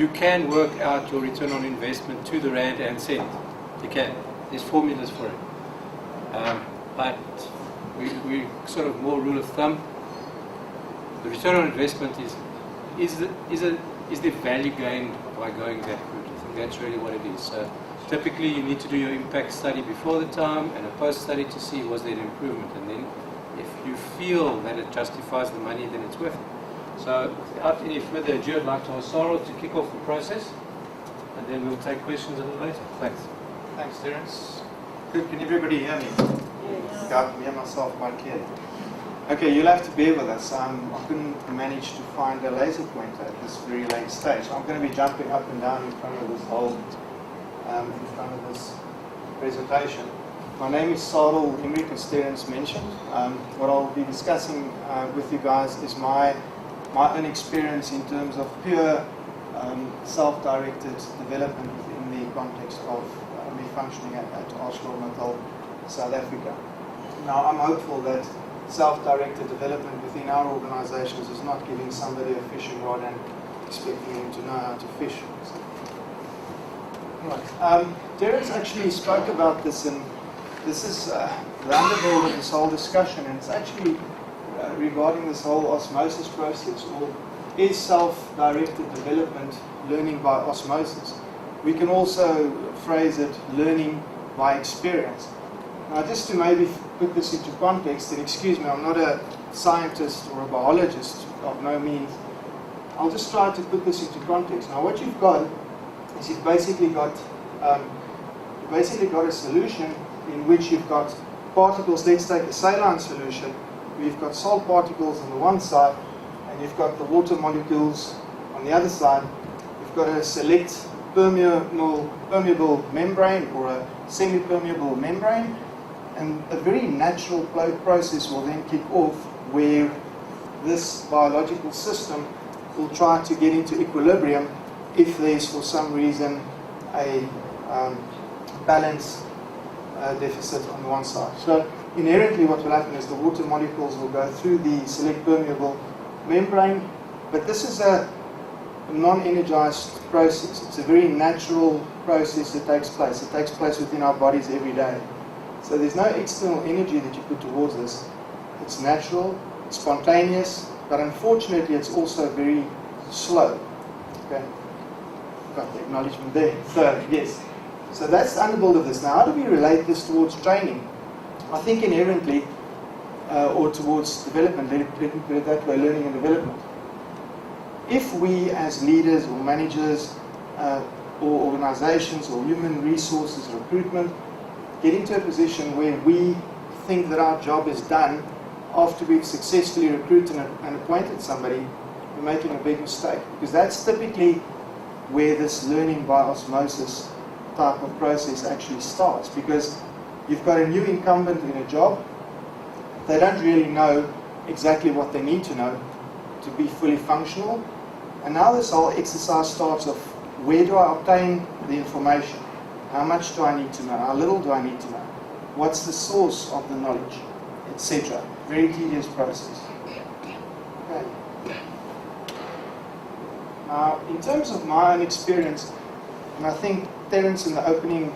you can work out your return on investment to the rand and cent. You can. There's formulas for it. But we sort of more rule of thumb. The return on investment is the value gained by going that route. I think that's really what it is. So typically you need to do your impact study before the time and a post study to see was there an improvement, and then if you feel that it justifies the money, then it's worth it. So without any further ado, I'd like to ask Sarah to kick off the process, and then we'll take questions a little later. Thanks. Thanks, Terence. Good. Can everybody hear me? Yes. Got me and myself quite clearly. Okay, you'll have to bear with us. I couldn't manage to find a laser pointer at this very late stage. I'm going to be jumping up and down in front of this whole, in front of this presentation. My name is Sarel Henrik, as Terence mentioned. What I'll be discussing with you guys is my own experience in terms of pure self-directed development within the context of me functioning at ArcelorMittal, South Africa. Now, I'm hopeful that self-directed development within our organizations is not giving somebody a fishing rod and expecting him to know how to fish. Right. Terence actually spoke about this, and this is the underworld of this whole discussion, and it's actually regarding this whole osmosis process, or is self-directed development learning by osmosis? We can also phrase it learning by experience. Now, just to maybe put this into context, and excuse me, I'm not a scientist or a biologist, of no means. I'll just try to put this into context. Now, what you've got is you've basically got a solution in which you've got particles. Let's take a saline solution. We've got salt particles on the one side, and you've got the water molecules on the other side. You've got a select permeable membrane or a semi-permeable membrane, and a very natural flow process will then kick off where this biological system will try to get into equilibrium if there's for some reason a balance deficit on the one side. So inherently what will happen is the water molecules will go through the select permeable membrane, but this is a non-energized process. It's a very natural process that takes place. It takes place within our bodies every day. So there's no external energy that you put towards this. It's natural, it's spontaneous, but unfortunately it's also very slow. Okay, got the acknowledgement there. So yes, so that's the underbuild of this. Now, how do we relate this towards training? I think inherently, or towards development, let me put it that way, learning and development. If we as leaders or managers or organizations or human resources recruitment get into a position where we think that our job is done after we've successfully recruited and appointed somebody, we're making a big mistake, because that's typically where this learning by osmosis type of process actually starts, because you've got a new incumbent in a job. They don't really know exactly what they need to know to be fully functional, and now this whole exercise starts of where do I obtain the information? How much do I need to know? How little do I need to know? What's the source of the knowledge? Etc. Very tedious process. Okay. Now, in terms of my own experience, and I think Terence in the opening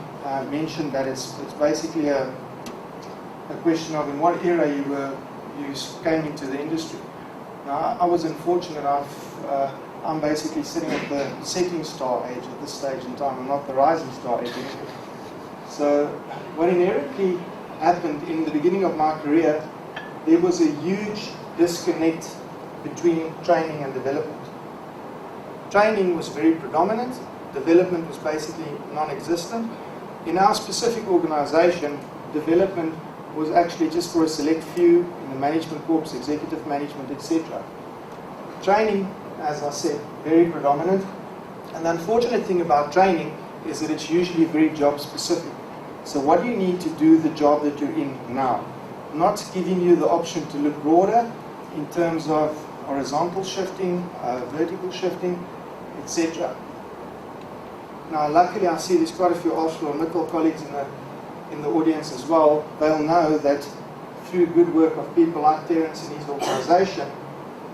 mentioned that it's basically a question of in what era you came into the industry. Now, I was unfortunate. I'm basically sitting at the setting star age at this stage in time, and not the rising star age. So what inherently happened in the beginning of my career, there was a huge disconnect between training and development. Training was very predominant, development was basically non-existent. In our specific organization, development was actually just for a select few in the management corps, executive management, etc. Training, as I said, very predominant. And the unfortunate thing about training is that it's usually very job specific. So what do you need to do the job that you're in now? Not giving you the option to look broader in terms of horizontal shifting, vertical shifting, etc. Now, luckily I see there's quite a few ArcelorMittal colleagues in the audience as well. They'll know that through good work of people like Terence and his organization,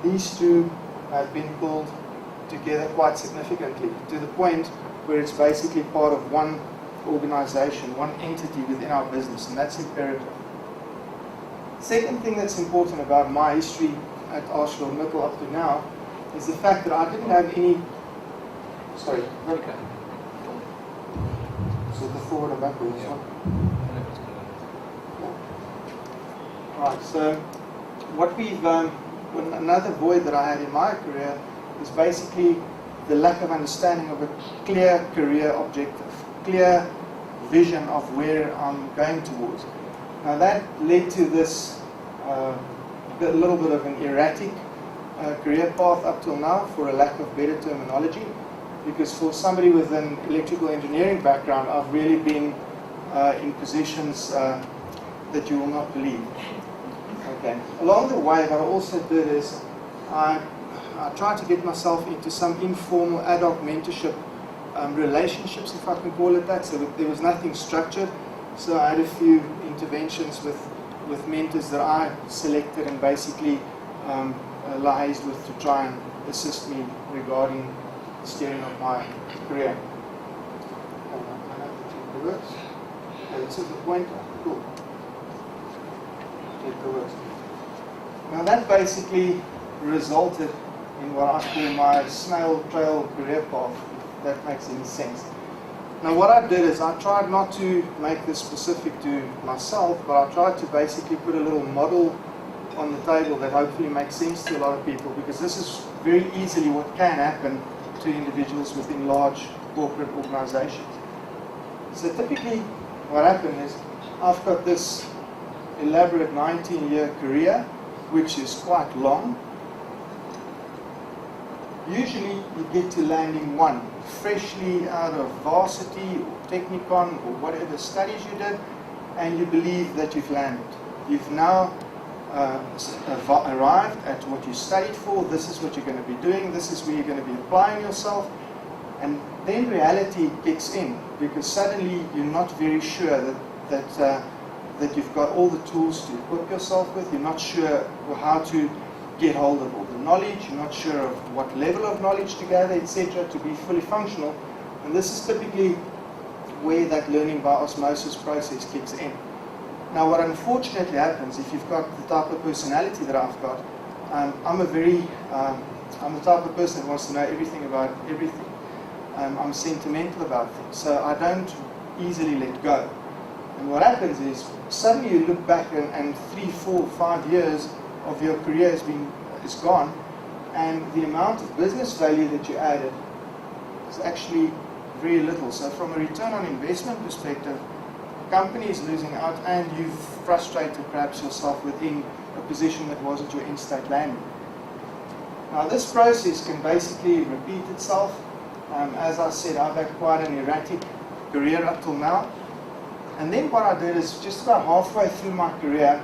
these two have been pulled together quite significantly, to the point where it's basically part of one organization, one entity within our business, and that's imperative. Second thing that's important about my history at ArcelorMittal up to now is the fact that I didn't have any. Sorry. Okay. So the forward or backwards? Yeah. Right. So what another void that I had in my career is basically the lack of understanding of a clear career objective, clear vision of where I'm going towards. Now that led to this a little bit of an erratic career path up till now, for a lack of better terminology, because for somebody with an electrical engineering background, I've really been in positions that you will not believe. Okay. Along the way, what I also did is I tried to get myself into some informal ad hoc mentorship relationships, if I can call it that. So there was nothing structured. So I had a few interventions with mentors that I selected and basically liaised with to try and assist me regarding the steering of my career. This is the pointer. Cool. Check the works. Now that basically resulted in what I call my snail trail career path, if that makes any sense. Now what I did is I tried not to make this specific to myself, but I tried to basically put a little model on the table that hopefully makes sense to a lot of people, because this is very easily what can happen to individuals within large corporate organizations. So typically what happened is I've got this elaborate 19-year career, which is quite long. Usually you get to landing one, freshly out of varsity or technicon or whatever studies you did, and you believe that you've landed. You've now arrived at what you studied for. This is what you're going to be doing. This is where you're going to be applying yourself. And then reality kicks in, because suddenly you're not very sure that you've got all the tools to equip yourself with. You're not sure how to get hold of all the knowledge. You're not sure of what level of knowledge to gather, etc., to be fully functional. And this is typically where that learning by osmosis process kicks in. Now, what unfortunately happens, if you've got the type of personality that I've got, I'm the type of person that wants to know everything about everything. I'm sentimental about things, so I don't easily let go. And what happens is, suddenly you look back and 3, 4, 5 years of your career is gone, and the amount of business value that you added is actually very little. So from a return on investment perspective, the company is losing out, and you've frustrated perhaps yourself within a position that wasn't your in-state landing. Now this process can basically repeat itself. As I said, I've had quite an erratic career up till now. And then what I did is, just about halfway through my career,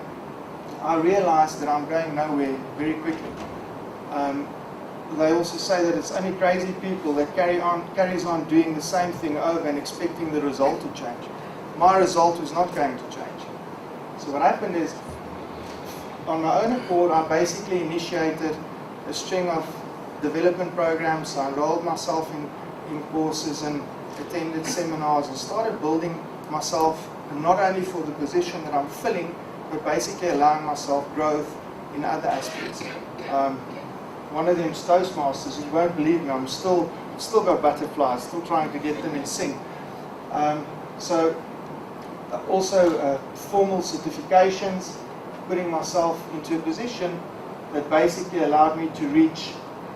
I realized that I'm going nowhere very quickly. They also say that it's only crazy people that carries on doing the same thing over and expecting the result to change. My result was not going to change. So what happened is, on my own accord, I basically initiated a string of development programs. I enrolled myself in courses and attended seminars and started building myself, not only for the position that I'm filling, but basically allowing myself growth in other aspects. One of them is Toastmasters. You won't believe me, I'm still got butterflies, still trying to get them in sync. So also formal certifications, putting myself into a position that basically allowed me to reach,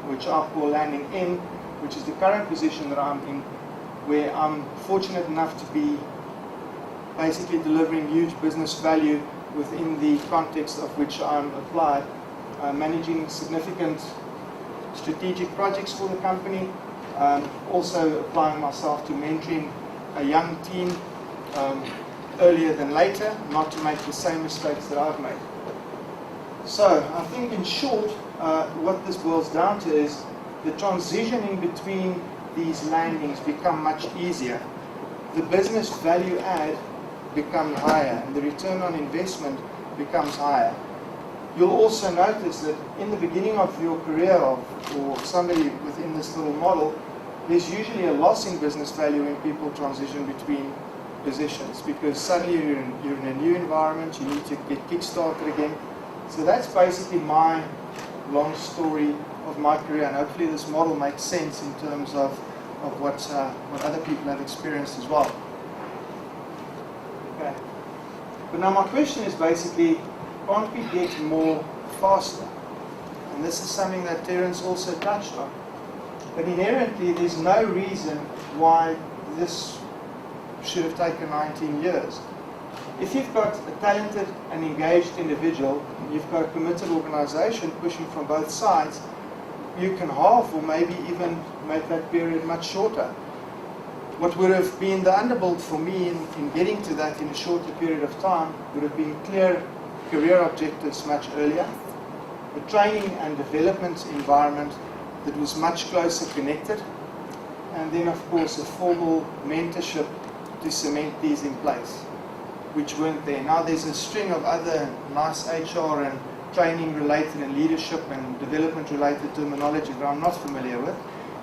which I call landing in, which is the current position that I'm in, where I'm fortunate enough to be basically delivering huge business value within the context of which I'm applied, managing significant strategic projects for the company, also applying myself to mentoring a young team earlier than later, not to make the same mistakes that I've made. So I think in short, what this boils down to is the transitioning between these landings become much easier. The business value add becomes higher, and the return on investment becomes higher. You'll also notice that in the beginning of your career, or somebody within this little model, there's usually a loss in business value when people transition between positions, because suddenly you're in a new environment, you need to get kick-started again. So that's basically my long story of my career, and hopefully this model makes sense in terms of what other people have experienced as well. Okay. But now my question is basically, can't we get more faster? And this is something that Terence also touched on. But inherently, there's no reason why this should have taken 19 years. If you've got a talented and engaged individual, you've got a committed organization pushing from both sides, you can halve or maybe even make that period much shorter. What would have been the underbuild for me in getting to that in a shorter period of time would have been clear career objectives much earlier, a training and development environment that was much closer connected, and then of course a formal mentorship to cement these in place, which weren't there. Now there's a string of other nice HR and training related and leadership and development related terminology that I'm not familiar with,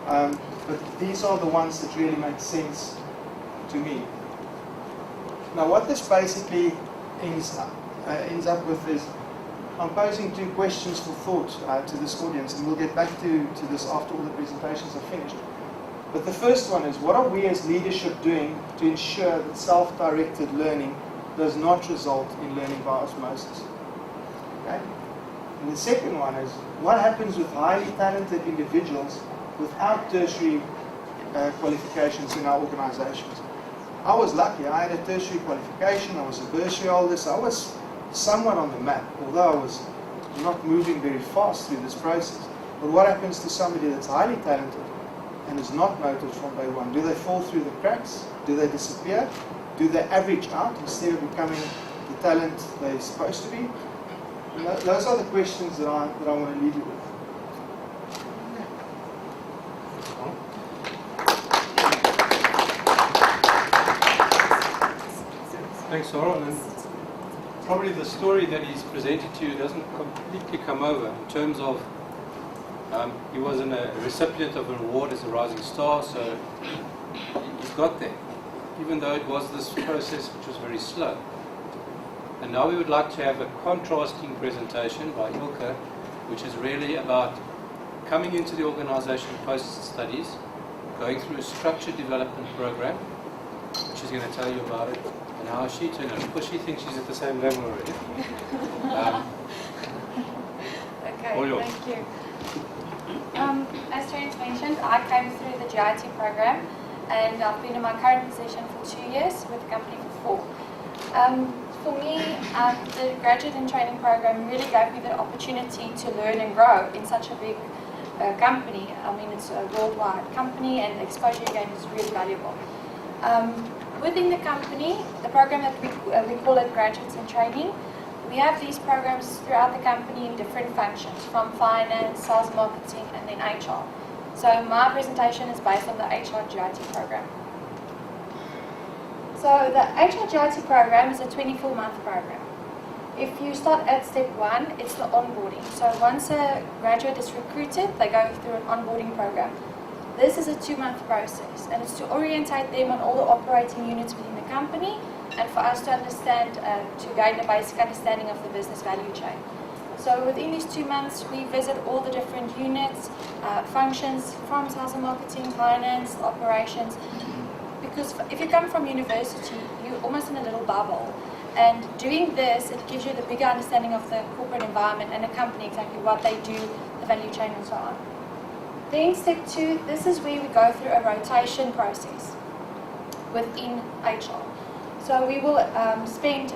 but these are the ones that really make sense to me. Now what this basically ends up with is, I'm posing two questions for thought to this audience, and we'll get back to this after all the presentations are finished. But the first one is, what are we as leadership doing to ensure that self-directed learning does not result in learning by osmosis? Okay? And the second one is, what happens with highly talented individuals without tertiary qualifications in our organizations? I was lucky. I had a tertiary qualification. I was a bursary holder, so I was somewhat on the map, although I was not moving very fast through this process. But what happens to somebody that's highly talented and is not noted from day one? Do they fall through the cracks? Do they disappear? Do they average out instead of becoming the talent they're supposed to be? And those are the questions that I want to leave you with. Thanks, Oral. And probably the story that he's presented to you doesn't completely come over in terms of he wasn't a recipient of an award as a rising star, so he's got there, even though it was this process which was very slow. And now we would like to have a contrasting presentation by Ilka, which is really about coming into the organization post-studies, going through a structured development program, which she's going to tell you about it, and how she turned out, because she thinks she's at the same level already. Okay, thank you. As Terence mentioned, I came through the GIT program, and I've been in my current position for 2 years, with the company for 4. For me, the graduate and training program really gave me the opportunity to learn and grow in such a big company. I mean, it's a worldwide company, and the exposure you gain is really valuable. Within the company, the program that we call it Graduates in Training, we have these programs throughout the company in different functions, from finance, sales, marketing, and then HR. So my presentation is based on the HR GIT program. So the HR GIT program is a 24-month program. If you start at step 1, it's the onboarding. So once a graduate is recruited, they go through an onboarding program. This is a 2-month process, and it's to orientate them on all the operating units within the company, and for us to understand, to gain a basic understanding of the business value chain. So within these 2 months, we visit all the different units, functions, from sales and marketing, finance, operations. Because if you come from university, you're almost in a little bubble. And doing this, it gives you the bigger understanding of the corporate environment and the company, exactly what they do, the value chain and so on. Then step 2, this is where we go through a rotation process within HR. So we will spend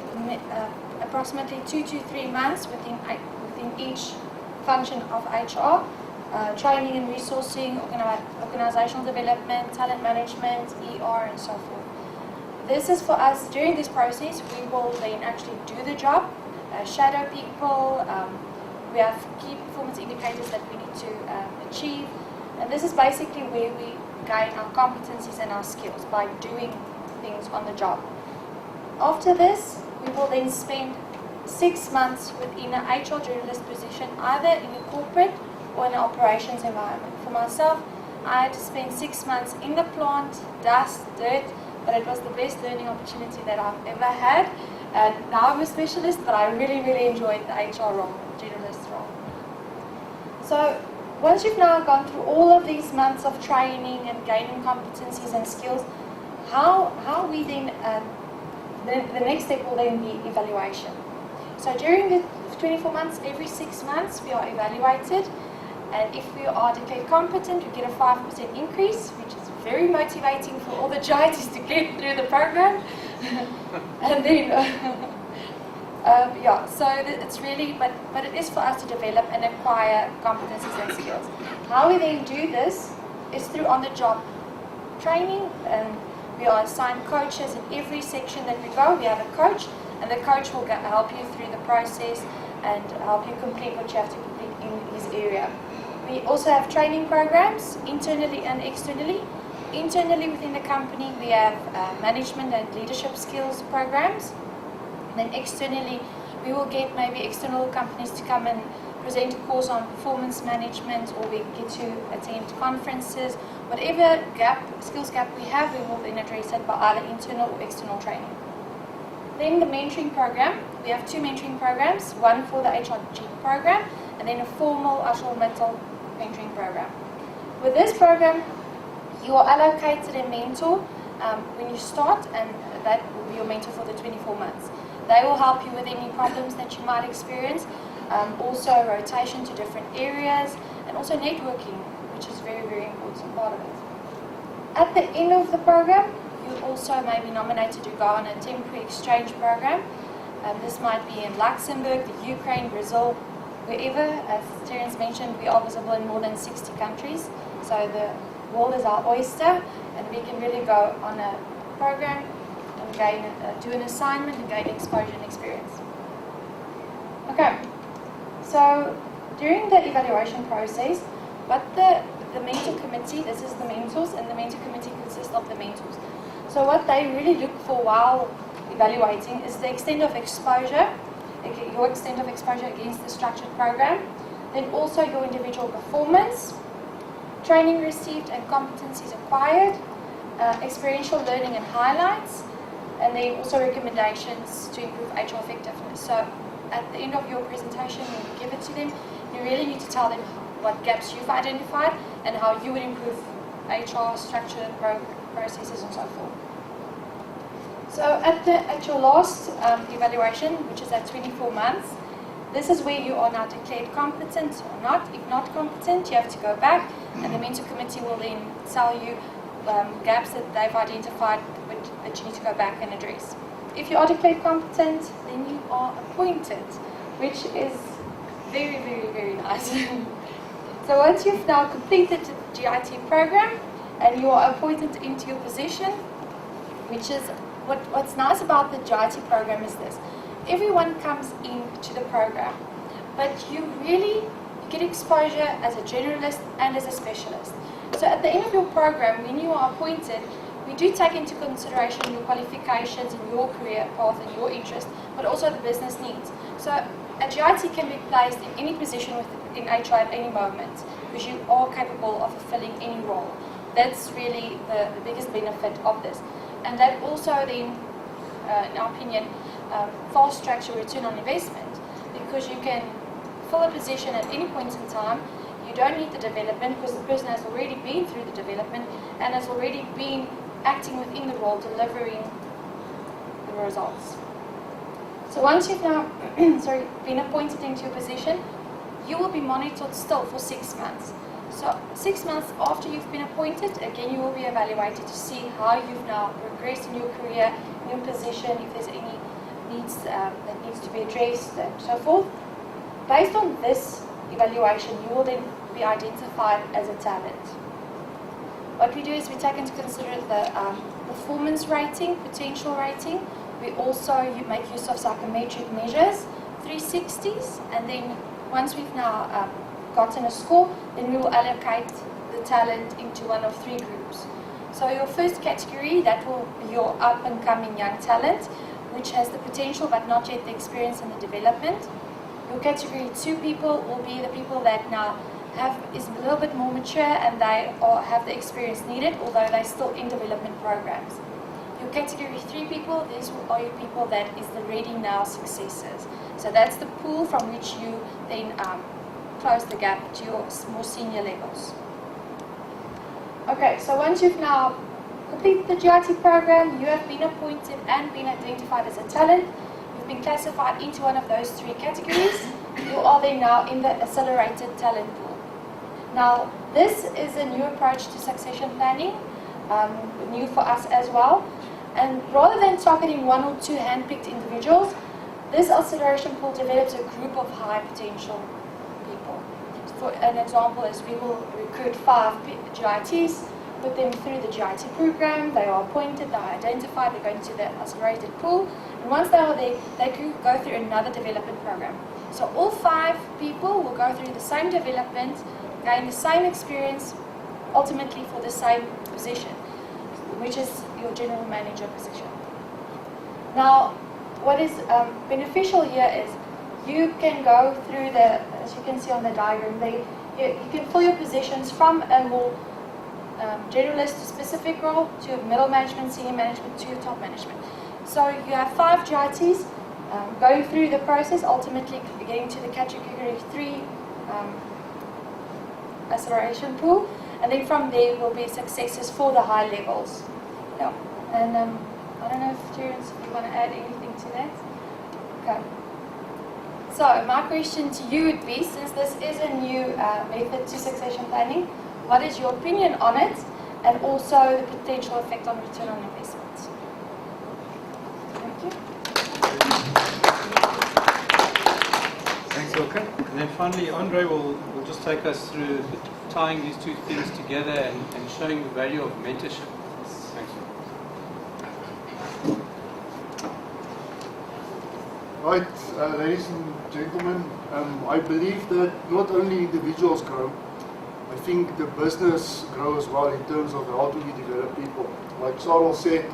approximately 2 to 3 months within each function of HR, training and resourcing, organizational development, talent management, ER, and so forth. This is for us, during this process, we will then actually do the job, shadow people, we have key performance indicators that we need to achieve, and this is basically where we gain our competencies and our skills, by doing things on the job. After this, we will then spend 6 months within an HR journalist position, either in a corporate or in an operations environment. For myself, I had to spend 6 months in the plant, dust, dirt, but it was the best learning opportunity that I've ever had. And now I'm a specialist, but I really, really enjoyed the HR role, journalist role. So once you've now gone through all of these months of training and gaining competencies and skills, how we then, the next step will then be evaluation. So during the 24 months, every 6 months, we are evaluated. And if we are declared competent, we get a 5% increase, which is very motivating for all the giants to get through the program. And then, so it's really, but it is for us to develop and acquire competencies and skills. How we then do this is through on-the-job training, and we are assigned coaches in every section that we go. We have a coach, and the coach will help you through the process and help you complete what you have to complete in his area. We also have training programs, internally and externally. Internally within the company, we have management and leadership skills programs. Then externally, we will get maybe external companies to come and present a course on performance management, or we get to attend conferences. Whatever skills gap we have, we will then address it by either internal or external training. Then the mentoring program. We have 2 mentoring programs, one for the HRG program, and then a formal ArcelorMittal mentoring program. With this program, you are allocated a mentor when you start, and that will be your mentor for the 24 months. They will help you with any problems that you might experience, also rotation to different areas, and also networking, which is very, very important part of it. At the end of the program, you also may be nominated to go on a temporary exchange program. This might be in Luxembourg, the Ukraine, Brazil, wherever. As Terence mentioned, we are visible in more than 60 countries, so the world is our oyster, and we can really go on a program and do an assignment and gain exposure and experience. Okay, so during the evaluation process, what the mentor committee, this is the mentors, and the mentor committee consists of the mentors. So what they really look for while evaluating is the extent of exposure, your extent of exposure against the structured program, then also your individual performance, training received and competencies acquired, experiential learning and highlights, and then also recommendations to improve HR effectiveness. So at the end of your presentation, when you give it to them, you really need to tell them what gaps you've identified and how you would improve HR structure, processes and so forth. So at your last evaluation, which is at 24 months, this is where you are now declared competent or not. If not competent, you have to go back, and the mentor committee will then tell you gaps that they've identified that you need to go back and address. If you are declared competent, then you are appointed, which is very, very, very nice. So once you've now completed the GIT program and you are appointed into your position, which is what's nice about the GIT program is this. Everyone comes into the program, but you get exposure as a generalist and as a specialist. So at the end of your program, when you are appointed, we do take into consideration your qualifications and your career path and your interest, but also the business needs. So a GIT can be placed in any position within HR at any moment, because you are capable of fulfilling any role. That's really the biggest benefit of this. And that also then, in our opinion, fast tracks your return on investment, because you can fill a position at any point in time. You don't need the development because the person has already been through the development and has already been acting within the role, delivering the results. So once you've now been appointed into your position, you will be monitored still for 6 months. So 6 months after you've been appointed, again you will be evaluated to see how you've now progressed in your career, in your position, if there's any needs that needs to be addressed and so forth. Based on this evaluation, you will then be identified as a talent. What we do is we take into consideration the performance rating, potential rating. We also make use of psychometric measures, 360s, and then once we've now gotten a score, then we will allocate the talent into one of 3 groups. So your first category, that will be your up-and-coming young talent. which has the potential but not yet the experience in the development. Your category 2 people will be the people that now is a little bit more mature and they have the experience needed, although they're still in development programs. Your category 3 people, these are your people that is the ready now successors. So that's the pool from which you then close the gap to your more senior levels. Okay, so once you've now completed the GIT program, you have been appointed and been identified as a talent. You've been classified into one of those 3 categories. You are then now in the accelerated talent pool. Now, this is a new approach to succession planning, new for us as well. And rather than targeting 1 or 2 hand-picked individuals, this acceleration pool develops a group of high potential people. For an example is we will recruit 5 GITs, put them through the GIT program, they are appointed, they are identified, they go into the accelerated pool, and once they are there, they can go through another development program. So all 5 people will go through the same development, gain the same experience, ultimately for the same position, which is your general manager position. Now, what is beneficial here is you can go through as you can see on the diagram, you can fill your positions from a more generalist to specific role to middle management, senior management to top management. So you have 5 GITs going through the process, ultimately getting to the category 3 acceleration pool, and then from there will be successes for the high levels. Yeah. And I don't know if Terence, if you want to add anything to that. Okay. So my question to you would be, since this is a new method to succession planning, what is your opinion on it, and also the potential effect on return on investment? Thank you. Thanks, Ilka. And then finally, Andre will just take us through tying these 2 things together and showing the value of mentorship. Thanks. Right, ladies and gentlemen, I believe that not only individuals grow, I think the business grows as well in terms of how do we develop people. Like Sarel said,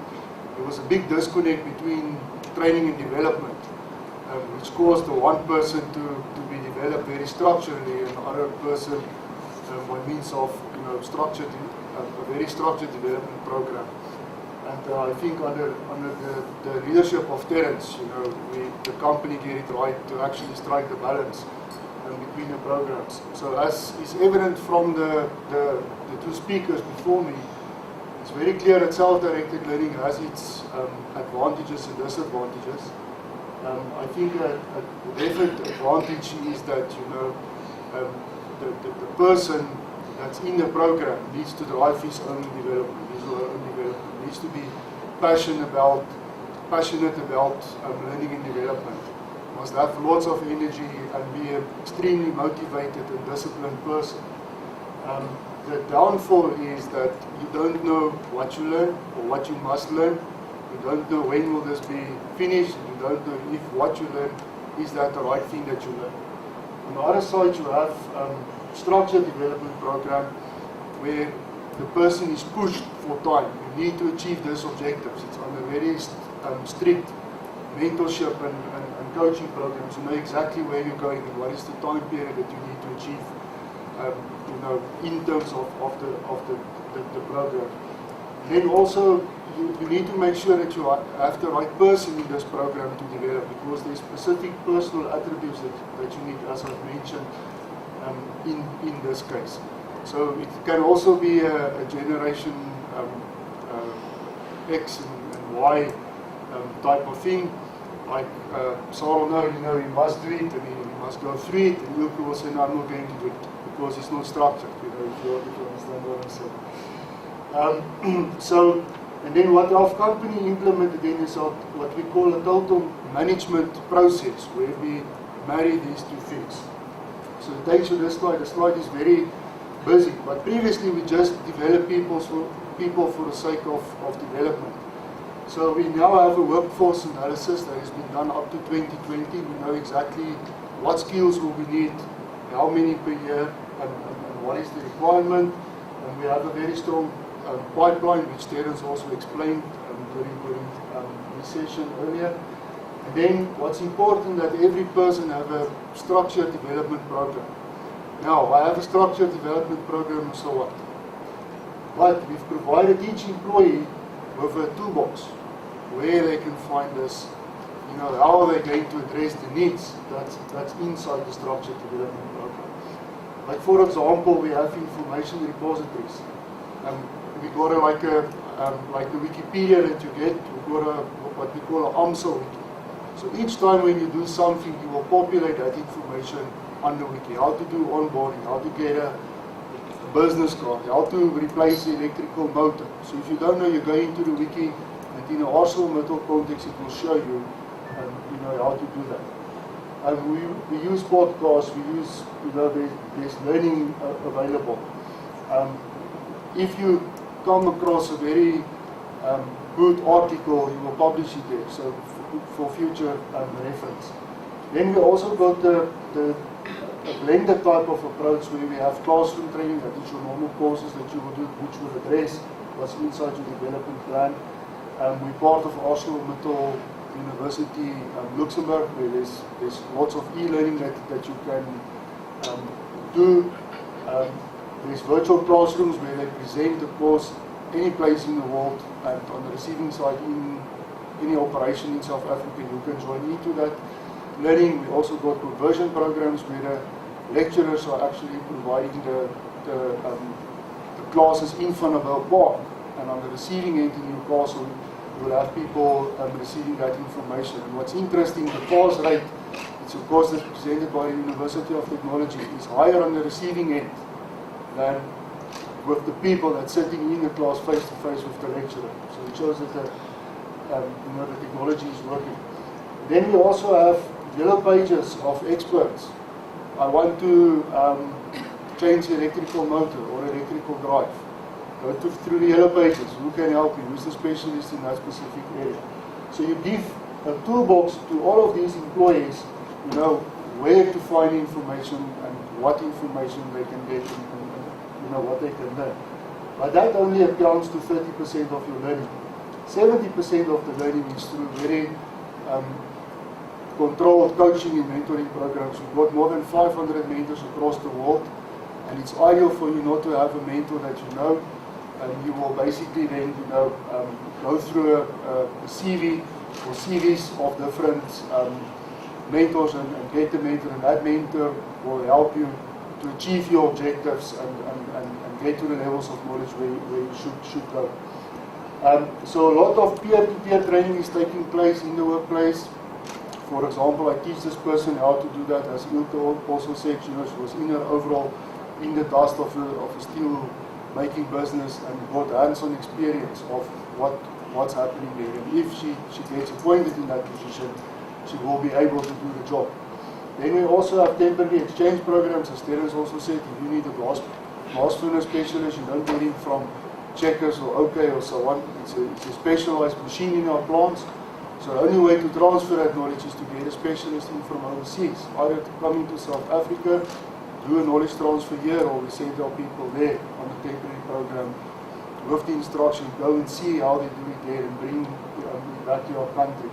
there was a big disconnect between training and development, which caused the one person to be developed very structurally and the other person by means of a very structured development program. And I think under the leadership of Terence, the company get it right to actually strike the balance between the programs. So as is evident from the 2 speakers before me, it's very clear that self-directed learning has its advantages and disadvantages. I think a definite advantage is that the person that's in the program needs to drive his own development, needs to be passionate about learning and development. Must have lots of energy and be an extremely motivated and disciplined person. The downfall is that you don't know what you learn or what you must learn. You don't know when will this be finished. You don't know if what you learn is that the right thing that you learn. On the other side, you have structured development program where the person is pushed for time. You need to achieve these objectives. It's under very strict mentorship and coaching programs. You know exactly where you're going and what is the time period that you need to achieve, in terms of the program. Then also, you need to make sure that you have the right person in this program to develop, because there's specific personal attributes that you need, as I've mentioned, in this case. So it can also be a generation X and Y type of thing. Like Sarel now, he must do it and he must go through it, and Ilka will say, no, I'm not going to do it because it's not structured, if you understand what I'm saying. So, and then what our company implemented then is what we call a total management process, where we marry these 2 things. So it takes you this slide. The slide is very busy, but previously we just developed people for the sake of development. So we now have a workforce analysis that has been done up to 2020. We know exactly what skills will we need, how many per year, and what is the requirement. And we have a very strong pipeline, which Terence also explained during this session earlier. And then what's important that every person have a structured development program. Now, I have a structured development program, so what? But we've provided each employee with a toolbox where they can find this, how are they going to address the needs that's inside the structured development program. Like for example, we have information repositories. We got like the Wikipedia that you get, we got what we call an ArcelorMittal wiki. So each time when you do something, you will populate that information on the wiki. How to do onboarding, how to get a business card, how to replace the electrical motor. So if you don't know, you go into the wiki, and in an ArcelorMittal context, it will show you, how to do that. We use podcasts, we use, there's learning available. If you come across a very good article, you will publish it there, so for future reference. Then we also got a blended type of approach where we have classroom training, that is your normal courses that you will do, which will address what's inside your development plan. We're part of ArcelorMittal University Luxembourg, where there's lots of e-learning that you can do. There's virtual classrooms where they present the course any place in the world, and on the receiving side in any operation in South Africa, you can join into that learning. We also got conversion programs where the lecturers are actually providing the classes in front of a park, and on the receiving end in Newcastle, you will have people receiving that information. And what's interesting, the pass rate, it's a course that's presented by the University of Technology, is higher on the receiving end than with the people that's sitting in the class face to face with the lecturer. So it shows that the technology is working. Then we also have yellow pages of experts. I want to change the electrical motor or electrical drive. Go through the yellow pages. Who can help you? Who's the specialist in that specific area? So you give a toolbox to all of these employees, where to find information and what information they can get and what they can learn. But that only accounts to 30% of your learning. 70% of the learning is through very controlled coaching and mentoring programs. We've got more than 500 mentors across the world, and it's ideal for you not to have a mentor that you know, and you will basically then go through a CV or CVs of different mentors and get the mentor, and that mentor will help you to achieve your objectives and get to the levels of knowledge where you should go. So a lot of peer-to-peer training is taking place in the workplace. For example, I teach this person how to do that, as Ilke also said, she was in her overall, in the dust of a steel making business, and got hands-on experience of what's happening there. And if she gets appointed in that position, she will be able to do the job. Then we also have temporary exchange programs, as Terence also said. If you need a blast furnace specialist, you don't get him from Checkers or OK or so on. It's a specialized machine in our plants. So the only way to transfer that knowledge is to get a specialist in from overseas, either to come into South Africa, do a knowledge transfer here, or we send our people there on a temporary program with the instruction, go and see how they do it there and bring it back to our country.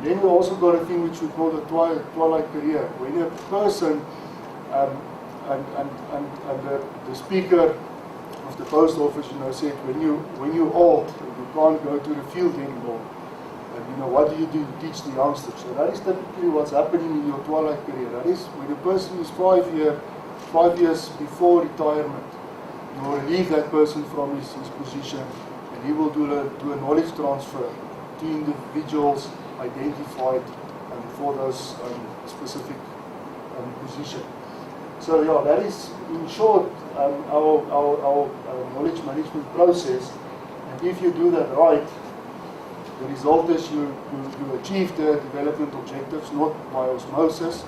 Then we also got a thing which we call the twilight career, when a person and the speaker of the post office, said, when you're old, you can't go to the field anymore. And what do you do to teach the youngsters? So that is typically what's happening in your twilight career. That is when a person is 5 years before retirement, you will relieve that person from his position, and he will do a knowledge transfer to individuals identified for those specific position. So yeah, that is in short our knowledge management process. And if you do that right, the result is you achieve the development objectives, not by osmosis.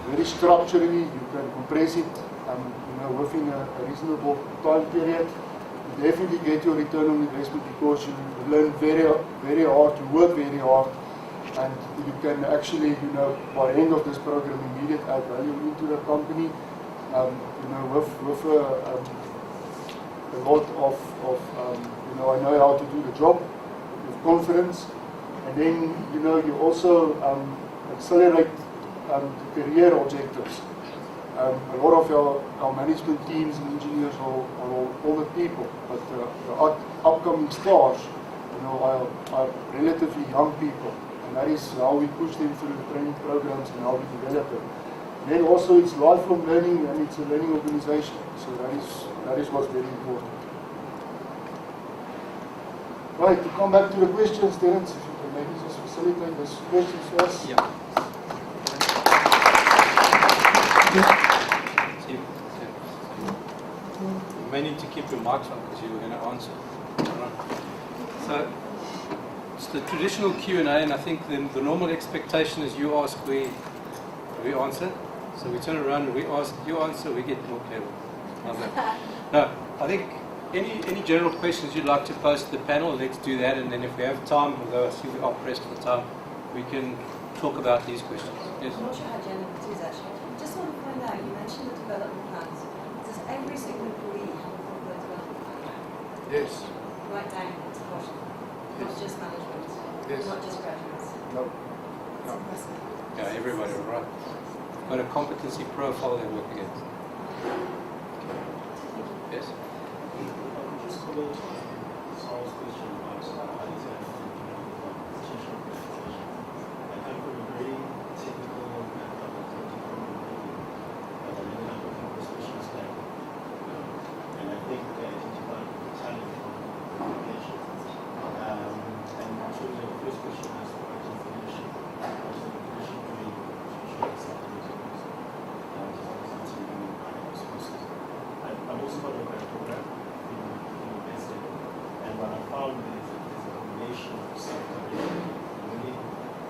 Very structurally, you can compress it within a reasonable time period. You definitely get your return on investment because you learn very, very hard, you work very hard, and you can actually, by the end of this program, immediately add value into the company. With a lot of I know how to do the job. with conference. And then, you also accelerate the career objectives. A lot of our management teams and engineers are older people, but the upcoming stars, are relatively young people. And that is how we push them through the training programs and how we develop them. And then also it's lifelong learning, and it's a learning organization. So that is what's very important. Right, to come back to the questions, Terence, if you can maybe just facilitate those questions for us. Yeah. You may need to keep your mics on because you were going to answer. So it's the traditional Q&A, and I think the normal expectation is you ask, we answer. So we turn around and we ask, you answer, we get more clever. No, I think any general questions you'd like to pose to the panel, let's do that, and then if we have time, although I see we are pressed for time, we can talk about these questions. Yes? I'm not sure how general it is actually. Just want to find out, you mentioned the development plans. Does every single employee have a proper development plan? Yes. Right down to the bottom. Not just management. Yes. Not just graduates. No. That's impressive. Yeah, everybody, right. Got a competency profile they work against. Yes? Just follow Saul's question about how is that potential presentation. I come from a very technical background, but I'm looking for specialist background. And I think they identify talent from applications. And in terms of the first question as to what is the leadership, what's the leadership doing, I'm also part of that program in University, and what I found is that there's a combination of self-directed learning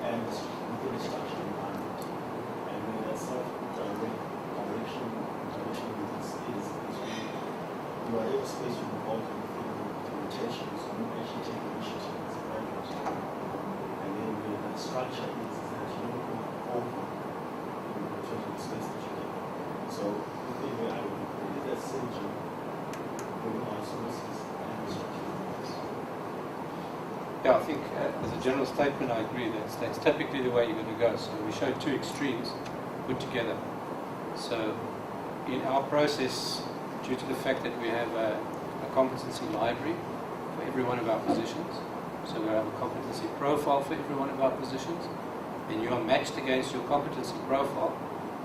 and within a structured environment. And when that self-direction is really, you are able to space you involved in the retention, so you actually take initiative as a graduate. And then when that structure is that you don't go over in terms of the space that you get. So the way I would that synergy with our sources and the structure. Yeah, I think as a general statement, I agree that's typically the way you're going to go. So we show two extremes put together. So in our process, due to the fact that we have a competency library for every one of our positions, so we have a competency profile for every one of our positions, and you are matched against your competency profile,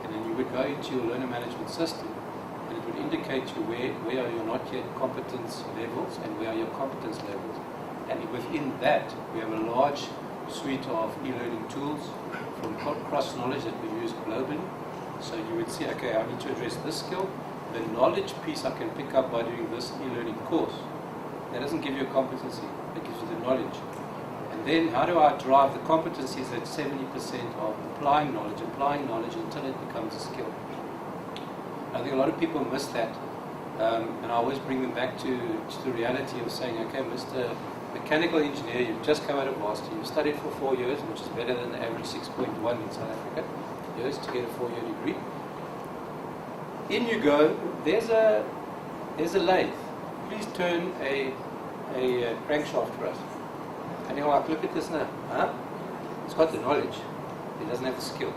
and then you would go into your learner management system, and it would indicate to you where are your not yet competence levels and where are your competence levels. And within that, we have a large suite of e-learning tools from cross-knowledge that we use globally. So you would see, okay, I need to address this skill. The knowledge piece I can pick up by doing this e-learning course. That doesn't give you a competency, it gives you the knowledge. And then how do I drive the competencies at 70% of applying knowledge until it becomes a skill? I think a lot of people miss that, and I always bring them back to the reality of saying, okay, Mr. Mechanical Engineer, you've just come out of varsity, you've studied for 4 years, which is better than the average 6.1 in South Africa, years to get a 4-year degree. In you go, there's a lathe. Please turn a crankshaft for us. And you're like, look at this now, huh? It's got the knowledge, it doesn't have the skill.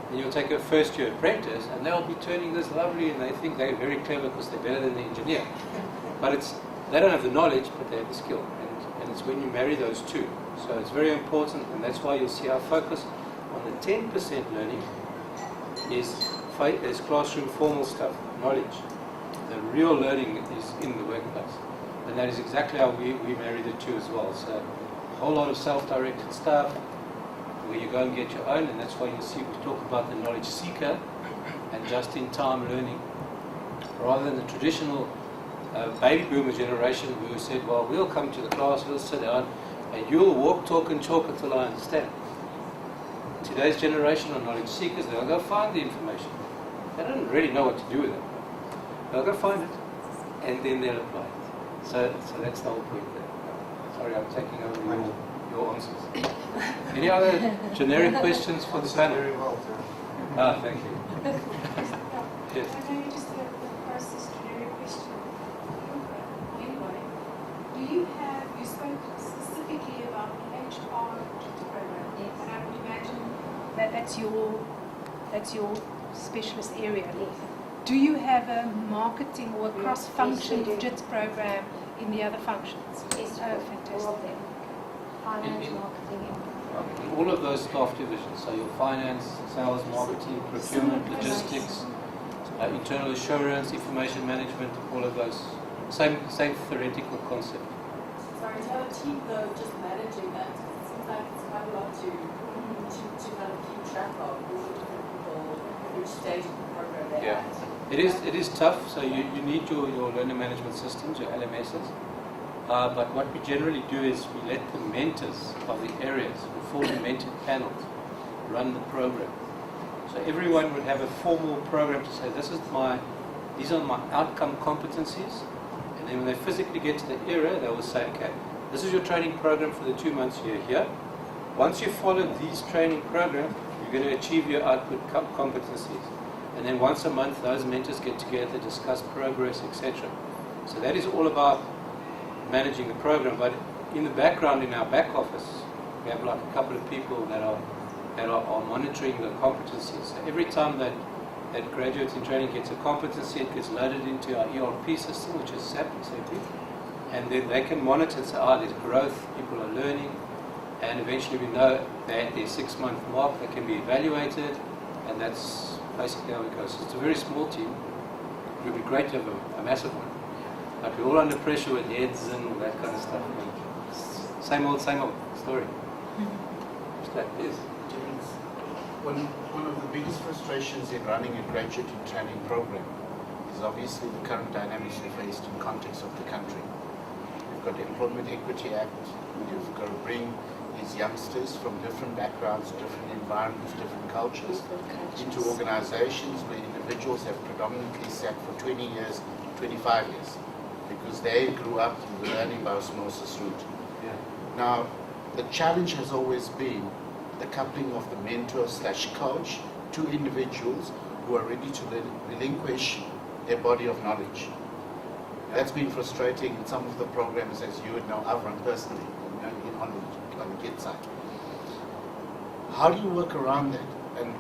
And you'll take a first-year apprentice, and they'll be turning this lovely, and they think they're very clever because they're better than the engineer. But they don't have the knowledge, but they have the skill. And it's when you marry those two. So it's very important, and that's why you'll see our focus on the 10% learning is classroom formal stuff, knowledge. The real learning is in the workplace. And that is exactly how we marry the two as well. So a whole lot of self-directed stuff, where you go and get your own, and that's why you see we talk about the knowledge seeker and just-in-time learning, rather than the traditional baby boomer generation who said, well, we'll come to the class, we'll sit down, and you'll walk, talk, and chalk until I understand. Today's generation are knowledge seekers. They'll go find the information. They don't really know what to do with it. They'll go find it, and then they'll apply it. So that's the whole point there. Sorry, I'm taking over your answers. Any other generic questions for the panel? Very well, sir. Thank you. Yes. I know you just have the process generic question. Anyway, you spoke specifically about that's your specialist area. Do you have a marketing or a cross-function JIT program in the other functions? Yes, Oh, all fantastic. of them. Finance, In- marketing, All of those staff divisions, so your finance, sales, marketing, procurement, logistics, internal assurance, information management, all of those, same theoretical concept. Sorry, to have a team though just managing that, it seems like it's quite a lot to kind of keep track of all the different people, which stage of the program they're Yeah. at. It is tough, so you need your learner management systems, your LMSs. But what we generally do is we let the mentors of the areas, who form the mentor panels, run the program. So everyone would have a formal program to say, these are my outcome competencies. And then when they physically get to the area, they will say, okay, this is your training program for the 2 months you're here. Once you follow these training programs, you're going to achieve your output competencies. And then once a month, those mentors get together, discuss progress, etc. So that is all about managing the program. But in the background, in our back office, we have like a couple of people that are monitoring the competencies. So every time that graduate in training gets a competency, it gets loaded into our ERP system, which is SAP, and then they can monitor and say, there's growth, people are learning, and eventually we know they're at their 6-month mark, they can be evaluated, and that's basically how it goes. So it's a very small team. It would be great to have a massive one. But we're all under pressure with heads and all that kind of stuff. And same old story. That is. One of the biggest frustrations in running a graduate in training program is obviously the current dynamics we faced in context of the country. You've got the Employment Equity Act, you've got to bring these youngsters from different backgrounds, different environments, different cultures into organizations where individuals have predominantly sat for 20 years, 25 years, because they grew up in the learning by osmosis route. Yeah. Now, the challenge has always been the coupling of the mentor/coach to individuals who are ready to relinquish their body of knowledge. That's been frustrating in some of the programs, as you would know, I've run personally on the KID side. How do you work around that?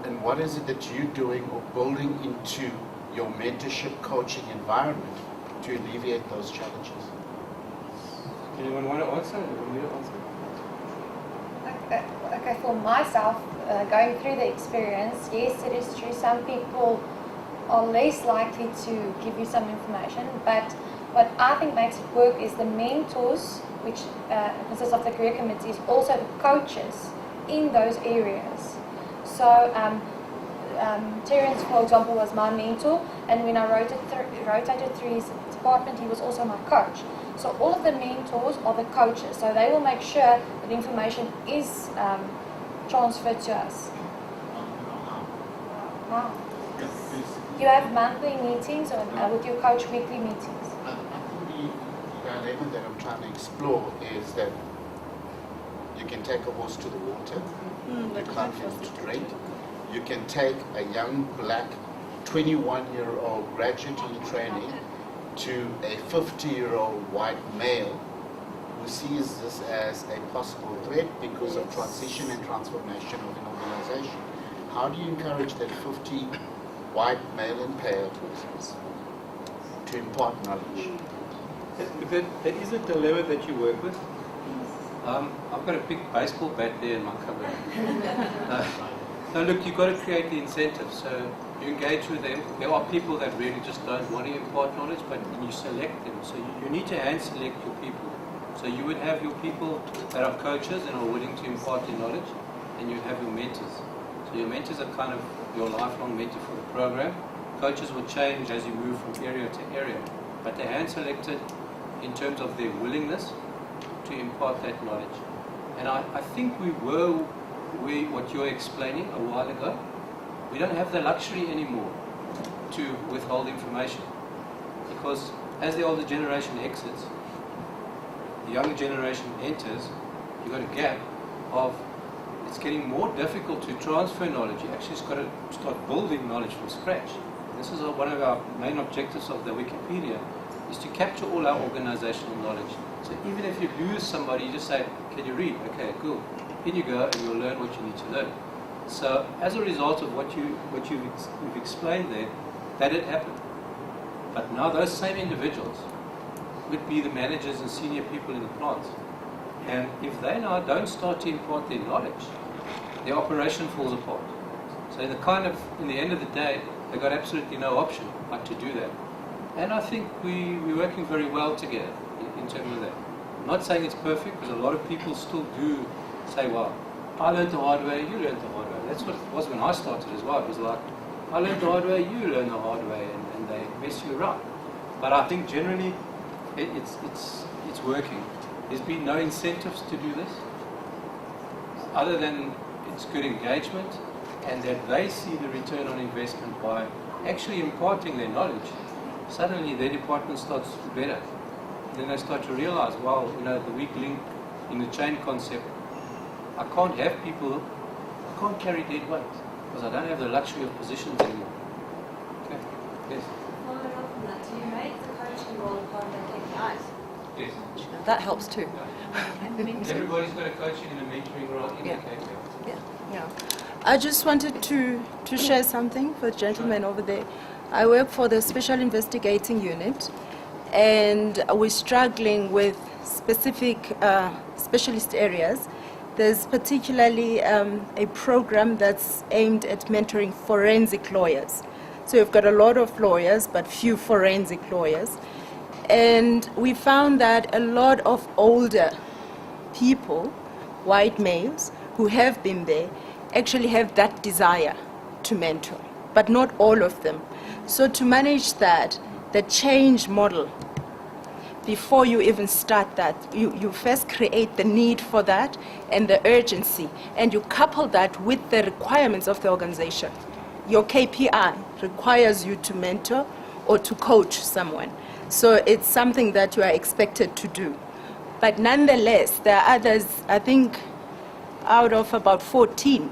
And what is it that you're doing or building into your mentorship coaching environment to alleviate those challenges? Anyone want to answer? Want me to answer? Okay, for myself, going through the experience, yes, it is true. Some people are less likely to give you some information, but what I think makes it work is the mentors, which consists of the career committees, also the coaches in those areas. So Terence, for example, was my mentor, and when I rotated through his department, he was also my coach. So all of the mentors are the coaches, so they will make sure that information is transferred to us. Wow. You have monthly meetings or with your coach weekly meetings? I think the dilemma that I'm trying to explore is that you can take a horse to the water, you can't force it to drink. You can take a young black 21-year-old graduate in training to a 50-year-old white male who sees this as a possible threat because of transition and transformation of an organization. How do you encourage that 50 white male and pale to impart knowledge? That is a dilemma that you work with. I've got a big baseball bat there in my cupboard. No, look, you've got to create the incentive. So you engage with them. There are people that really just don't want to impart knowledge, but you select them. So you need to hand select your people. So you would have your people that are coaches and are willing to impart their knowledge, and you have your mentors. So your mentors are kind of your lifelong mentor for the program. Coaches will change as you move from area to area, but they're hand selected in terms of their willingness to impart that knowledge. And I think what you're explaining a while ago, we don't have the luxury anymore to withhold information, because as the older generation exits, the younger generation enters, you've got a gap of it's getting more difficult to transfer knowledge. You actually just got to start building knowledge from scratch. This is one of our main objectives of the Wikipedia, is to capture all our organizational knowledge. So even if you lose somebody, you just say, can you read? Okay, cool. In you go, and you'll learn what you need to learn. So as a result of what you've explained there, that had happened. But now those same individuals would be the managers and senior people in the plants. And if they now don't start to impart their knowledge, their operation falls apart. So in the end of the day, they've got absolutely no option but to do that. And I think we're working very well together in terms of that. I'm not saying it's perfect, because a lot of people still do say, well, I learned the hard way, you learned the hard way. That's what it was when I started as well. It was like, I learned the hard way, you learn the hard way, and they mess you around. But I think generally it's working. There's been no incentives to do this, other than it's good engagement, and that they see the return on investment by actually imparting their knowledge. Suddenly their department starts better. And then they start to realize, wow, the weak link in the chain concept, I can't carry dead weight, because I don't have the luxury of positions anymore. Okay, yes. Following up from that, do you make the coaching role part of their KPIs? Yes. That helps too. Everybody's got a coaching and a mentoring role in the KPI. Yeah. I just wanted to share something for the gentleman over there. I work for the Special Investigating Unit, and we're struggling with specific specialist areas. There's particularly a program that's aimed at mentoring forensic lawyers. So we've got a lot of lawyers, but few forensic lawyers. And we found that a lot of older people, white males, who have been there, actually have that desire to mentor, but not all of them. So to manage that, the change model, before you even start that, you first create the need for that and the urgency, and you couple that with the requirements of the organization. Your KPI requires you to mentor or to coach someone. So it's something that you are expected to do. But nonetheless, there are others, I think out of about 14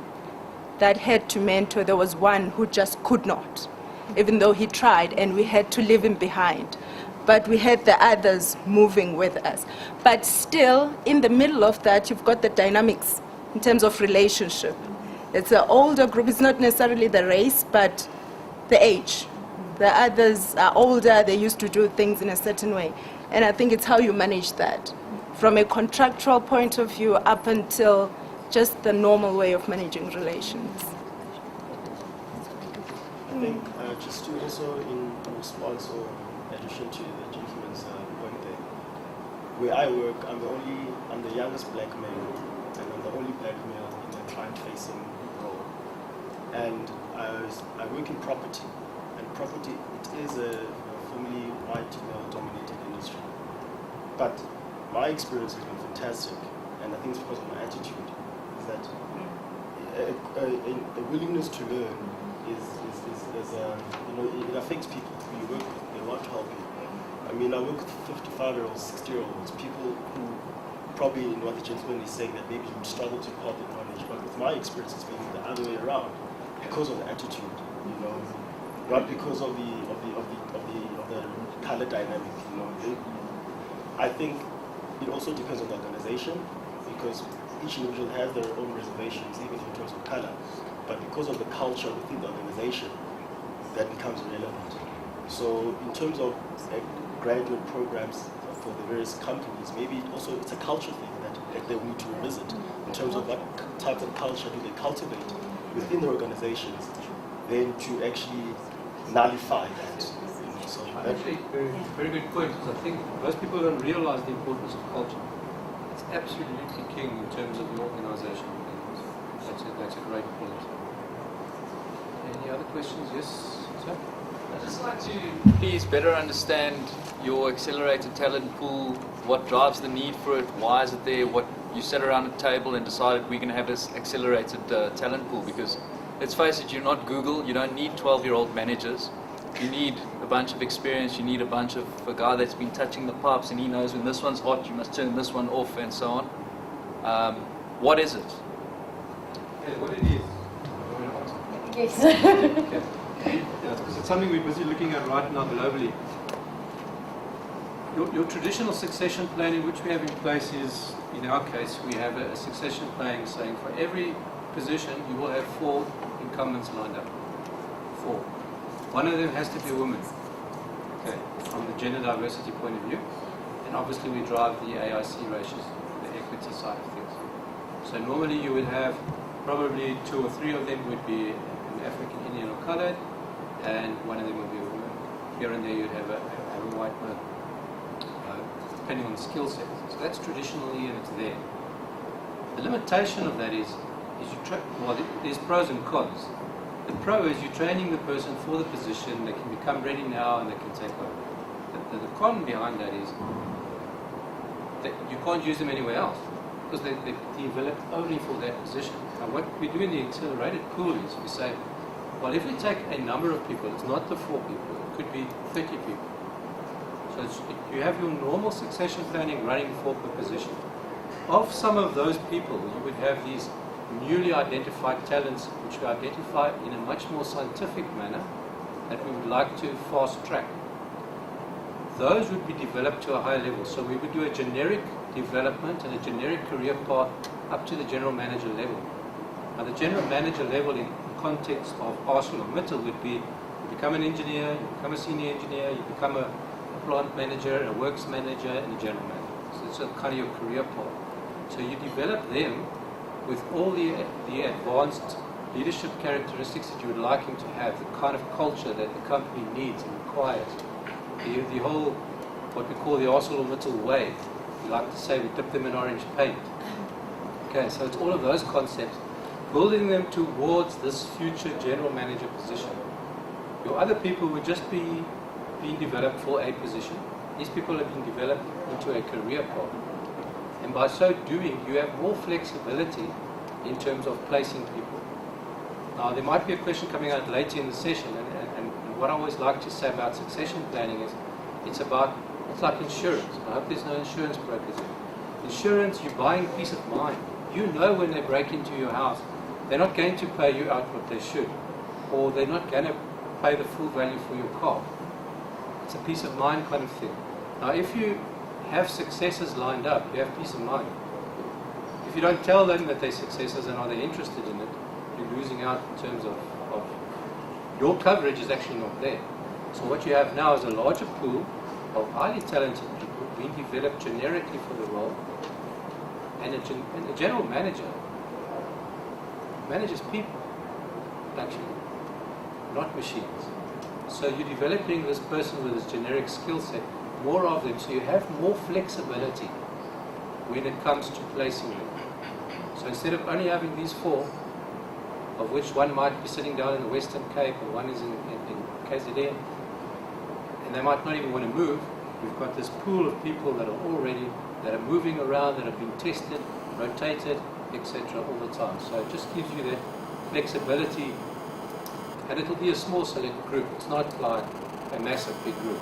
that had to mentor, there was one who just could not, even though he tried, and we had to leave him behind. But we had the others moving with us. But still, in the middle of that, you've got the dynamics in terms of relationship. It's an older group. It's not necessarily the race, but the age. The others are older. They used to do things in a certain way. And I think it's how you manage that, from a contractual point of view up until just the normal way of managing relations. I think just to also in response or addition to the gentleman's point there, where I work, I'm the youngest black male, and I'm the only black male in a client-facing role. And I work in property, and property, it is a formerly white male-dominated industry. But my experience has been fantastic, and I think it's because of my attitude, is that a willingness to learn is it affects people who you work with. They want to help you. I mean, I work with 55-year-olds, 60-year-olds, people who probably, in what the gentleman is saying, that maybe you would struggle to impart their knowledge. But with my experience, it's been the other way around, because of the attitude, not because of the color dynamic. I think it also depends on the organization, because each individual has their own reservations, even in terms of color. But because of the culture within the organization, that becomes relevant. So in terms of graduate programs for the various companies, maybe also it's a culture thing that they will need to revisit in terms of what type of culture do they cultivate within the organizations, then to actually nullify that. So Actually, very good point, because I think most people don't realize the importance of culture. It's absolutely king in terms of the organization. That's a great point. Any other questions? Yes, sir? I'd just like to please better understand your accelerated talent pool, what drives the need for it, why is it there, what you sat around a table and decided we're going to have this accelerated talent pool, because let's face it, you're not Google, you don't need 12-year-old managers, you need a bunch of experience, you need a guy that's been touching the pipes and he knows when this one's hot, you must turn this one off and so on. What is it? Okay, what it is? Yes. Yeah, because it's something we're busy looking at right now globally. Your traditional succession planning, which we have in place, is, in our case, we have a succession planning saying for every position, you will have 4 incumbents lined up. 4. One of them has to be a woman, okay, from the gender diversity point of view. And obviously we drive the AIC ratios, the equity side of things. So normally you would have probably 2 or 3 of them would be an African, Indian or colored, and one of them would be a woman. Here and there you'd have a white man, depending on the skill set. So that's traditionally, and it's there. The limitation of that is there's pros and cons. The pro is you're training the person for the position, they can become ready now and they can take over. The con behind that is that you can't use them anywhere else because they're developed only for that position. Now what we do in the accelerated pool is we say, well, if we take a number of people, it's not the 4 people, it could be 30 people. So you have your normal succession planning running for per position. Of some of those people, you would have these newly identified talents which we identify in a much more scientific manner that we would like to fast track. Those would be developed to a higher level. So we would do a generic development and a generic career path up to the general manager level. Now the general manager level in context of ArcelorMittal would be you become an engineer, you become a senior engineer, you become a plant manager, a works manager, and a general manager. So it's a kind of your career path. So you develop them with all the advanced leadership characteristics that you would like him to have, the kind of culture that the company needs and requires. The whole, what we call the ArcelorMittal way. We like to say we dip them in orange paint. Okay, so it's all of those concepts, building them towards this future general manager position. Your other people would just be being developed for a position. These people are being developed into a career path. And by so doing, you have more flexibility in terms of placing people. Now, there might be a question coming out later in the session, and what I always like to say about succession planning is it's like insurance. I hope there's no insurance brokers here. Insurance, you're buying peace of mind. You know when they break into your house, they're not going to pay you out what they should, or they're not going to pay the full value for your car. It's a peace of mind kind of thing. Now, if you have successors lined up, you have peace of mind. If you don't tell them that they're successors and are they interested in it, you're losing out in terms of your coverage is actually not there. So what you have now is a larger pool of highly talented people being developed generically for the role, and a general manager manages people, actually, not machines. So you're developing this person with this generic skill set, more of them, so you have more flexibility when it comes to placing them. So instead of only having these 4, of which one might be sitting down in the Western Cape and one is in KZN, and they might not even want to move, we've got this pool of people that are already, that are moving around, that have been tested, rotated, etc. all the time. So it just gives you that flexibility, and it'll be a small select group. It's not like a massive big group.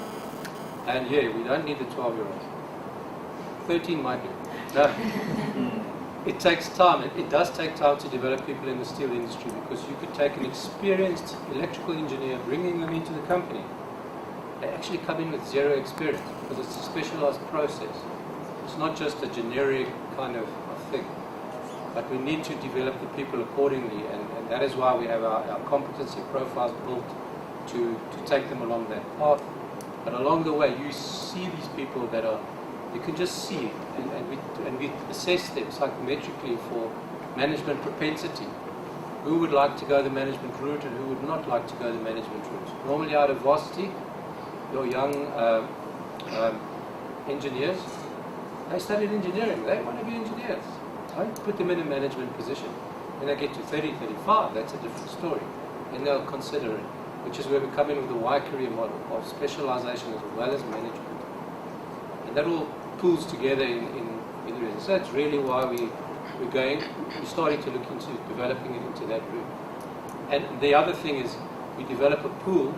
And yeah, we don't need the 12-year-olds. 13 might be. No. It takes time. It does take time to develop people in the steel industry, because you could take an experienced electrical engineer, bringing them into the company. They actually come in with 0 experience, because it's a specialized process. It's not just a generic kind of thing. But we need to develop the people accordingly, and that is why we have our competency profiles built to take them along that path. But along the way, you see these people that are, you can just see, and we assess them psychometrically for management propensity. Who would like to go the management route and who would not like to go the management route? Normally out of varsity, your young engineers, they studied engineering, they want to be engineers. Don't put them in a management position. When they get to 30, 35, that's a different story. And they'll consider it, which is where we come in with the Y career model of specialization as well as management. And that all pulls together in the reason. So that's really why we're starting to look into developing it into that route. And the other thing is, we develop a pool.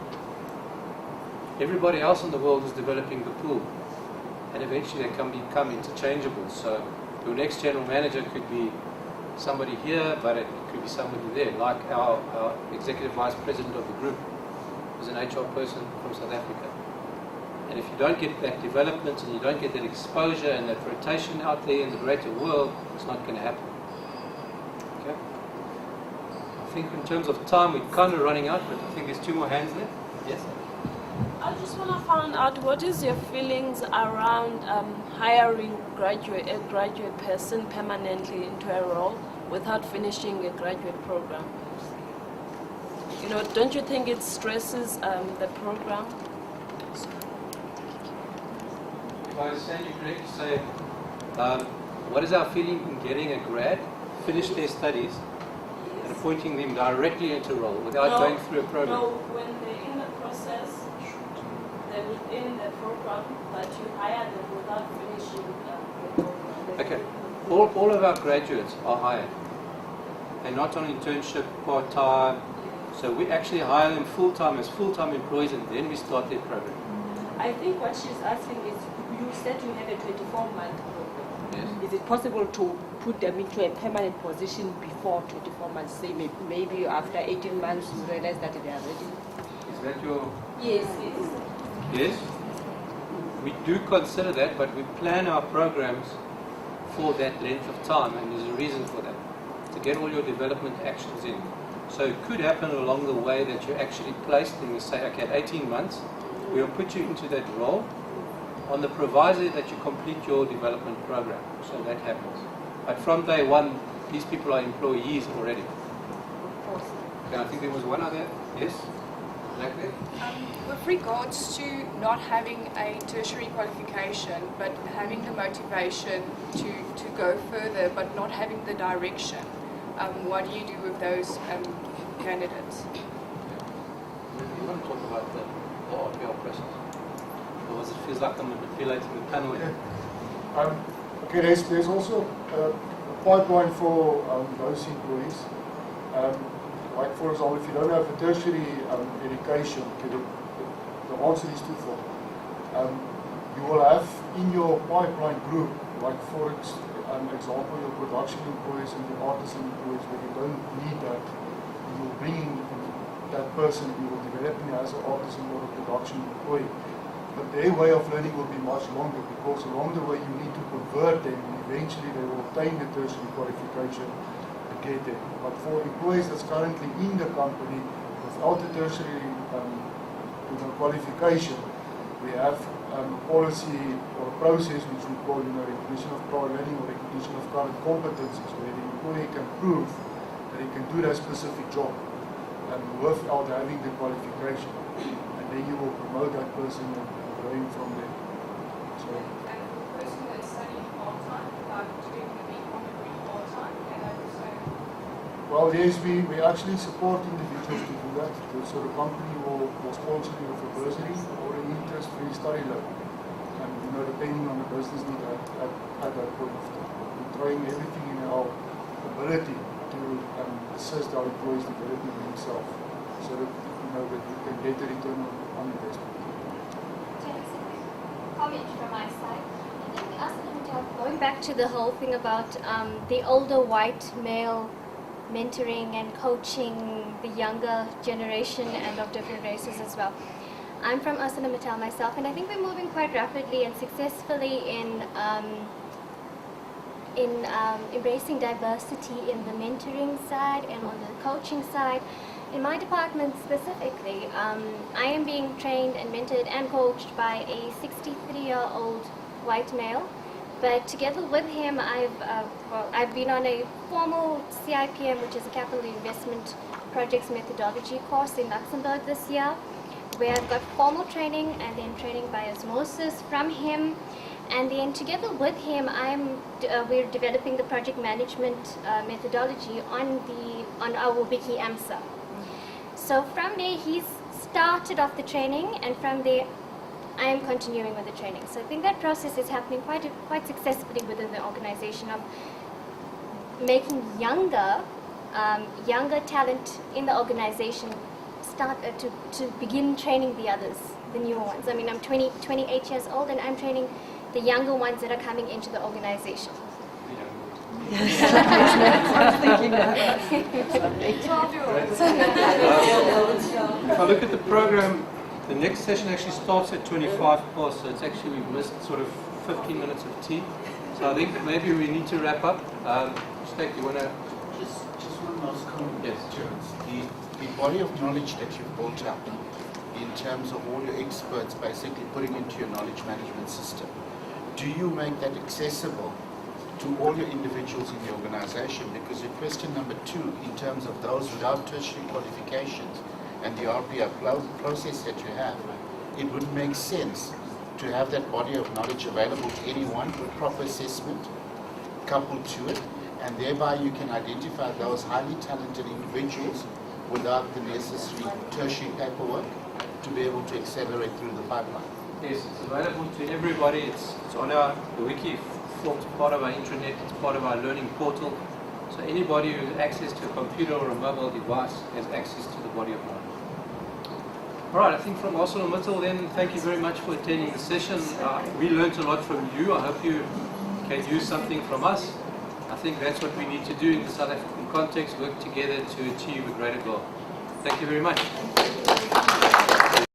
Everybody else in the world is developing the pool. And eventually they can become interchangeable. So your next general manager could be somebody here, but it could be somebody there, like our executive vice president of the group, who's an HR person from South Africa. And if you don't get that development and you don't get that exposure and that rotation out there in the greater world, it's not going to happen. Okay? think in terms of time, we're kind of running out, but I think there's 2 more hands there. Yes? I just want to find out what is your feelings around hiring a graduate person permanently into a role without finishing a graduate program? You know, don't you think it stresses the program? If I understand you correctly, say, what is our feeling in getting a grad, finish their studies, and appointing them directly into a role without going through a program? No, when they're in the process, they're within the program, but you hire them without finishing the program. Okay. All of our graduates are hired. They're not on internship, part-time. So we actually hire them full-time as full-time employees, and then we start their program. I think what she's asking is, you said you have a 24-month program. Yes. Is it possible to put them into a permanent position before 24 months? Say maybe after 18 months you realize that they are ready? Is that your... Yes. Yes? We do consider that, but we plan our programs for that length of time, and there's a reason for that, to get all your development actions in. So it could happen along the way that you're actually placed and we say, okay, at 18 months, we'll put you into that role on the proviso that you complete your development program. So that happens. But from day one, these people are employees already. Okay, I think there was one other. Yes? Like that? With regards to not having a tertiary qualification, but having the motivation to go further, but not having the direction, what do you do with those candidates? You want to talk about the RPL process? Otherwise it feels like I'm manipulating the panel here. Okay, there's also a pipeline for those employees. Like for example, if you don't have a tertiary education, okay, the answer is twofold. You will have in your pipeline group, like for example, your production employees and your artisan employees, where you don't need that, you will bring in that person, you will develop him as an artisan or a production employee. But their way of learning will be much longer, because along the way you need to convert them, and eventually they will obtain the tertiary qualification to get there. But for employees that's currently in the company without the tertiary qualification, we have a policy or a process which we call recognition of prior learning or recognition of current competencies, where the employee can prove that he can do that specific job without having the qualification. And then you will promote that person and growing from there. So, And the person that's studying part-time, doing the BCom degree part-time, can they also? well, yes, we actually support individuals to do that. So the company will sponsor you with a bursary or an interest-free study loan. And depending on the business need at that point of time. We're trying everything in our ability to assist our employees developing themselves, so that that we can get a return on investment. Comment from my side. I think ArcelorMittal, going back to the whole thing about the older white male mentoring and coaching the younger generation and of different races as well. I'm from ArcelorMittal myself, and I think we're moving quite rapidly and successfully in embracing diversity in the mentoring side and on the coaching side. In my department specifically, I am being trained and mentored and coached by a 63-year-old white male. But together with him, I've been on a formal CIPM, which is a Capital Investment Projects Methodology course in Luxembourg this year, where I've got formal training and then training by osmosis from him. And then together with him, we're developing the project management methodology on our Wiki AMSA. So from there, he's started off the training, and from there, I am continuing with the training. So I think that process is happening quite successfully within the organization of making younger talent in the organization start to begin training the others, the newer ones. I mean, I'm 28 years old, and I'm training the younger ones that are coming into the organization. If I look at the program, the next session actually starts at 25 past, so it's actually, we've missed sort of 15 minutes of tea. So I think maybe we need to wrap up. Stek, you want to Just one last comment. Yes. The body of knowledge that you've built up in terms of all your experts basically putting into your knowledge management system, do you make that accessible to all your individuals in the organization? Because your question number 2, in terms of those without tertiary qualifications and the RPR process that you have, it would make sense to have that body of knowledge available to anyone with proper assessment coupled to it, and thereby you can identify those highly talented individuals without the necessary tertiary paperwork to be able to accelerate through the pipeline. Yes, it's available to everybody. It's on the wiki, forms part of our intranet, it's part of our learning portal. So anybody who has access to a computer or a mobile device has access to the body of knowledge. All right, I think from ArcelorMittal then, thank you very much for attending the session. We learned a lot from you. I hope you can use something from us. I think that's what we need to do in the South African context, work together to achieve a greater goal. Thank you very much.